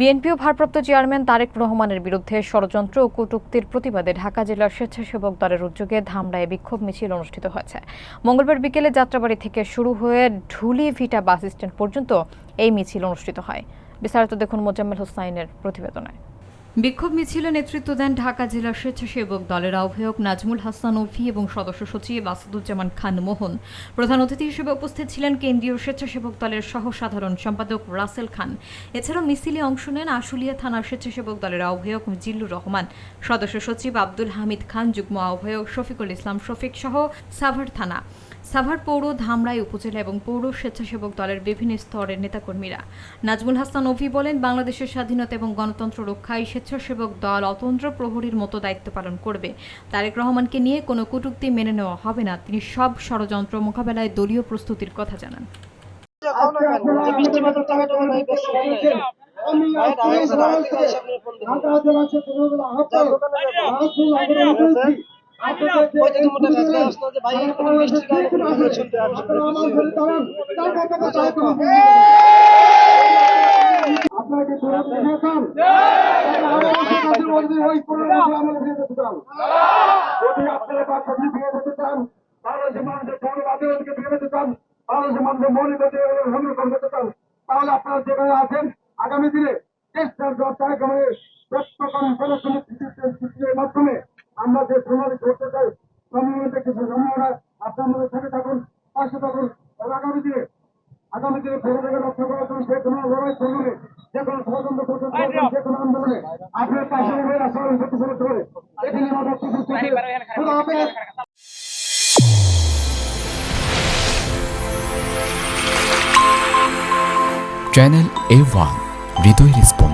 বিএনপিও ভারপ্রাপ্ত চেয়ারম্যান তারেক রহমানের বিরুদ্ধে ষড়যন্ত্র ও কটূক্তির প্রতিবাদে ঢাকা জেলার স্বেচ্ছাসেবক দলের উদ্যোগে ধামরায় বিক্ষোভ মিছিল অনুষ্ঠিত হয়েছে। মঙ্গলবার বিকেলে যাত্রাবাড়ি থেকে শুরু হয়ে ঢুলিভিটা বাস স্ট্যান্ড পর্যন্ত এই মিছিল অনুষ্ঠিত হয়। বিস্তারিত দেখুন মোজাম্মেল হোসাইনের প্রতিবেদনে। বিক্ষোভ মিছিলে নেতৃত্ব দেন ঢাকা জেলা স্বেচ্ছাসেবক দলের আহ্বায়ক নাজমুল হাসান ওফি এবং সদস্য সচিব আসাদুজ্জামান খান মোহন। প্রধান অতিথি হিসেবে উপস্থিত ছিলেন কেন্দ্রীয় স্বেচ্ছাসেবক দলের সহ সাধারণ সম্পাদক রাসেল খান। এছাড়াও মিছিলে অংশ নেন আশুলিয়া থানার স্বেচ্ছাসেবক দলের আহ্বায়ক জিল্লুর রহমান, সদস্য সচিব আব্দুল হামিদ খান, যুগ্ম আহ্বায়ক শফিকুল ইসলাম শফিক সহ সাভার থানা, সাভার পৌর, ধামরাই উপজেলা এবং পৌর স্বেচ্ছাসেবক দলের বিভিন্ন স্তরের নেতাকর্মীরা। নাজমুল হাসান ওফি বলেন, বাংলাদেশের স্বাধীনতা এবং গণতন্ত্র রক্ষায় স্বেচ্ছাসেবক দল অতন্ত্র প্রহরীর মতো দায়িত্ব পালন করবে। তারেক রহমানকে নিয়ে কোনো কটূক্তি মেনে নেওয়া হবে না। তিনি সব ষড়যন্ত্র মোকাবেলায় দলীয় প্রস্তুতির কথা জানান। তাহলে আপনারা যেখানে আছেন আগামী দিনে মাধ্যমে আমরা যে প্রণালী করতে চাই সম্মানিত কিছু সম্ভাবনা আপনার সাথে থাকুন, পাশে থাকুন। আগামী দিনে প্রণালীকে রক্ষা করার জন্য যে কোনো লড়াই সংগ্রামে যে কোনো ষড়যন্ত্র করতে যে কোনো আন্দোলনে আপনার পাশে আচরণ করতে চলে এখানে আমাদের চ্যানেল A1 হৃদয় রেসপন্স।